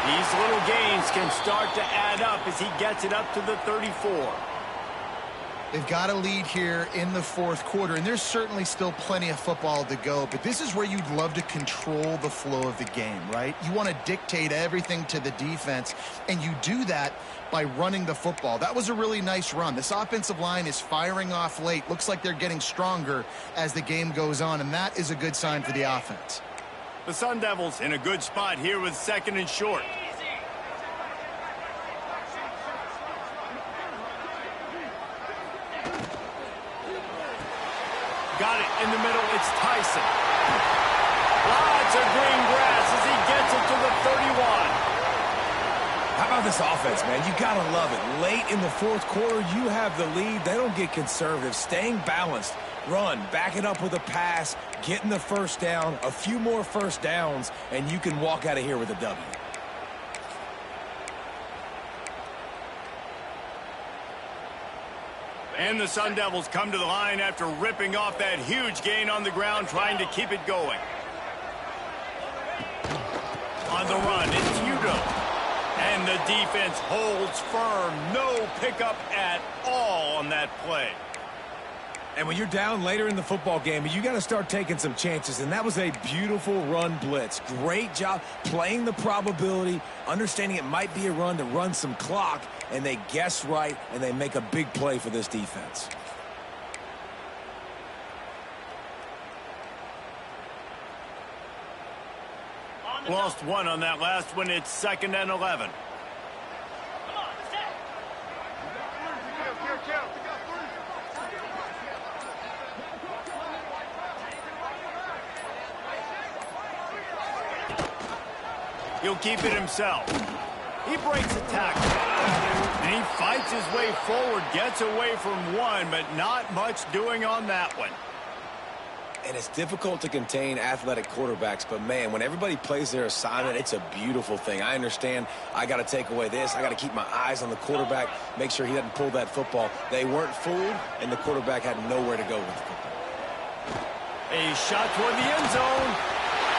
These little gains can start to add up as he gets it up to the 34. They've got a lead here in the fourth quarter, and there's certainly still plenty of football to go, but this is where you'd love to control the flow of the game, right? You want to dictate everything to the defense, and you do that by running the football. That was a really nice run. This offensive line is firing off late. Looks like they're getting stronger as the game goes on, and that is a good sign for the offense. The Sun Devils in a good spot here with second and short. Got it in the middle. It's Tyson. Lots of green grass as he gets it to the 31. How about this offense, man? You got to love it. Late in the fourth quarter, you have the lead. They don't get conservative. Staying balanced. Run, back it up with a pass, getting the first down, a few more first downs, and you can walk out of here with a W. And the Sun Devils come to the line after ripping off that huge gain on the ground, trying to keep it going. On the run, it's Udo. And the defense holds firm. No pickup at all on that play. And when you're down later in the football game, you got to start taking some chances. And that was a beautiful run blitz. Great job playing the probability, understanding it might be a run to run some clock, and they guess right, and they make a big play for this defense. Lost one on that last one. It's 2nd and 11. He'll keep it himself. He breaks a tackle. And he fights his way forward, gets away from one, but not much doing on that one. And it's difficult to contain athletic quarterbacks, but, man, when everybody plays their assignment, it's a beautiful thing. I understand I got to take away this. I got to keep my eyes on the quarterback, make sure he doesn't pull that football. They weren't fooled, and the quarterback had nowhere to go with the football. A shot toward the end zone.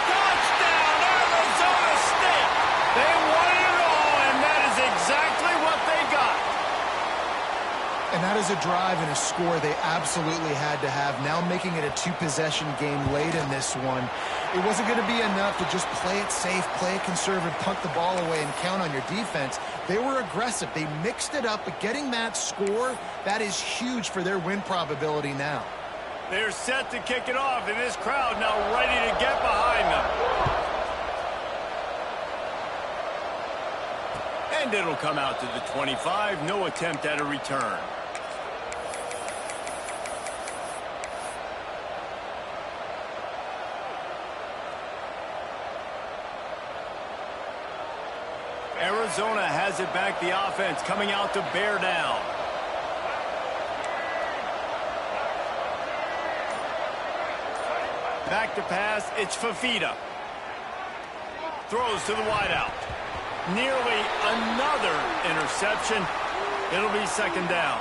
Touchdown, Arizona State! They won it all, and that is exactly what they got. And that is a drive and a score they absolutely had to have. Now making it a two-possession game late in this one. It wasn't going to be enough to just play it safe, play it conservative, punt the ball away, and count on your defense. They were aggressive. They mixed it up, but getting that score, that is huge for their win probability now. They're set to kick it off, and this crowd now ready to get behind them. And it'll come out to the 25. No attempt at a return. Arizona has it back, the offense coming out to bear down. Back to pass, it's Fafita. Throws to the wideout. Nearly another interception. It'll be second down.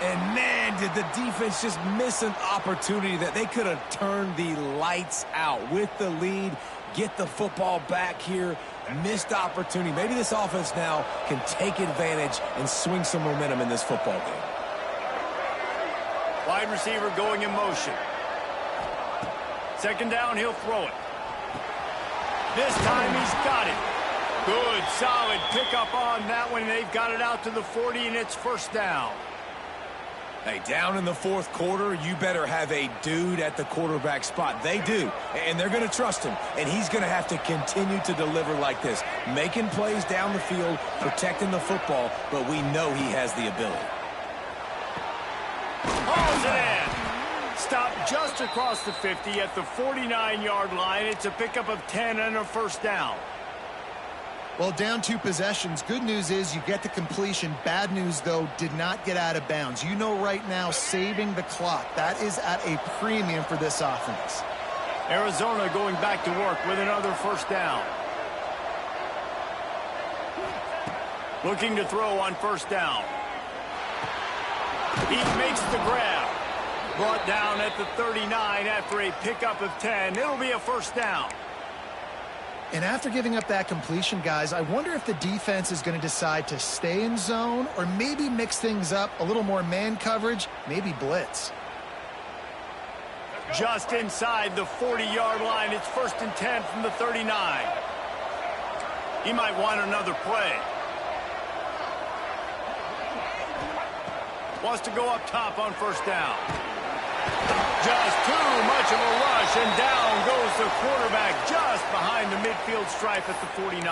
And man, did the defense just miss an opportunity that they could have turned the lights out with the lead, get the football back here. Missed opportunity. Maybe this offense now can take advantage and swing some momentum in this football game. Wide receiver going in motion. Second down, he'll throw it. This time he's got it. Good, solid pickup on that one. They've got it out to the 40, and it's first down. Hey, down in the fourth quarter, you better have a dude at the quarterback spot. They do, and they're going to trust him, and he's going to have to continue to deliver like this, making plays down the field, protecting the football, but we know he has the ability. Hauls it in. Stopped just across the 50 at the 49-yard line. It's a pickup of 10 and a first down. Well, down 2 possessions. Good news is you get the completion. Bad news, though, did not get out of bounds. You know right now, saving the clock. That is at a premium for this offense. Arizona going back to work with another first down. Looking to throw on first down. He makes the grab. Brought down at the 39 after a pickup of 10. It'll be a first down. And after giving up that completion, guys, I wonder if the defense is going to decide to stay in zone or maybe mix things up, a little more man coverage, maybe blitz. Just inside the 40-yard line. It's first and 10 from the 39. He might want another play. Wants to go up top on first down. Just too much of a rush, and down goes the quarterback just behind the midfield stripe at the 49.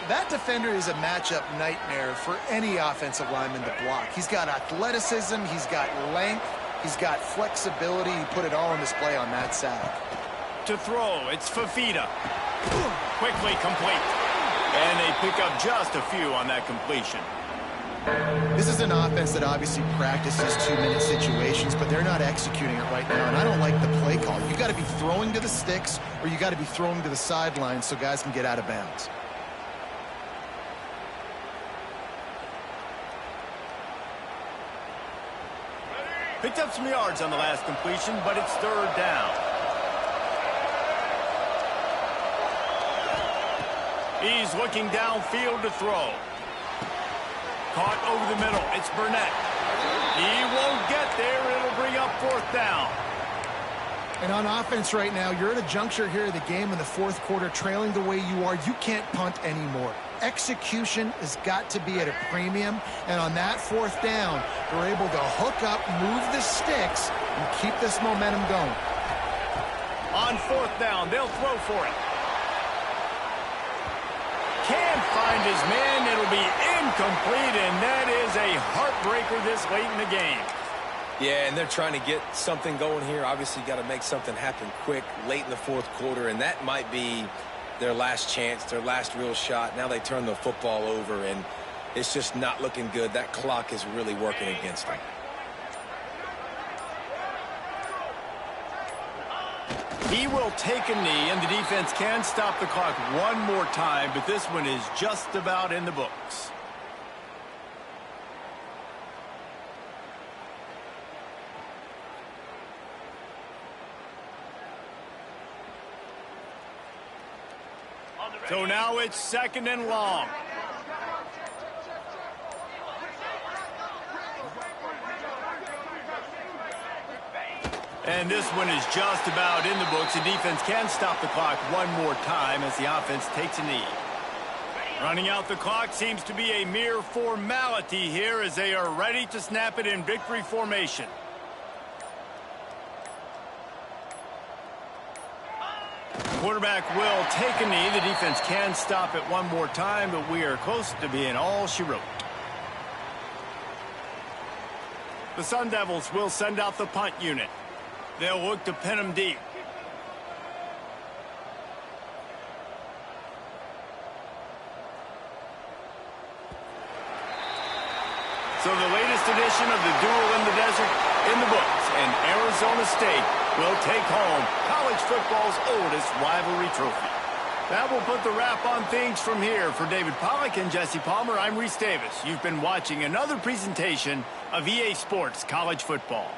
That defender is a matchup nightmare for any offensive lineman to block. He's got athleticism, he's got length, he's got flexibility. He put it all on display on that side. To throw, it's Fafita. Quickly complete. And they pick up just a few on that completion. This is an offense that obviously practices 2-minute situations, but they're not executing it right now, and I don't like the play call. You got to be throwing to the sticks, or you got to be throwing to the sidelines so guys can get out of bounds. Picked up some yards on the last completion, but it's third down. He's looking downfield to throw. Caught over the middle. It's Burnett. He won't get there. It'll bring up fourth down. And on offense right now, you're at a juncture here of the game in the fourth quarter, trailing the way you are. You can't punt anymore. Execution has got to be at a premium. And on that fourth down, they're able to hook up, move the sticks, and keep this momentum going. On fourth down, they'll throw for it. Can't find his man. It'll be incomplete, and that is a heartbreaker this late in the game. Yeah, and they're trying to get something going here. Obviously, got to make something happen quick late in the fourth quarter, and that might be their last chance, their last real shot. Now they turn the football over, and it's just not looking good. That clock is really working against them. He will take a knee, and the defense can stop the clock one more time, but this one is just about in the books. So now it's second and long. And this one is just about in the books. The defense can stop the clock one more time as the offense takes a knee. Running out the clock seems to be a mere formality here as they are ready to snap it in victory formation. Quarterback will take a knee. The defense can stop it one more time, but we are close to being all she wrote. The Sun Devils will send out the punt unit. They'll look to pin him deep. So the latest edition of the Duel in the Desert in the books, and Arizona State will take home college football's oldest rivalry trophy. That will put the wrap on things from here. For David Pollack and Jesse Palmer, I'm Reese Davis. You've been watching another presentation of EA Sports College Football.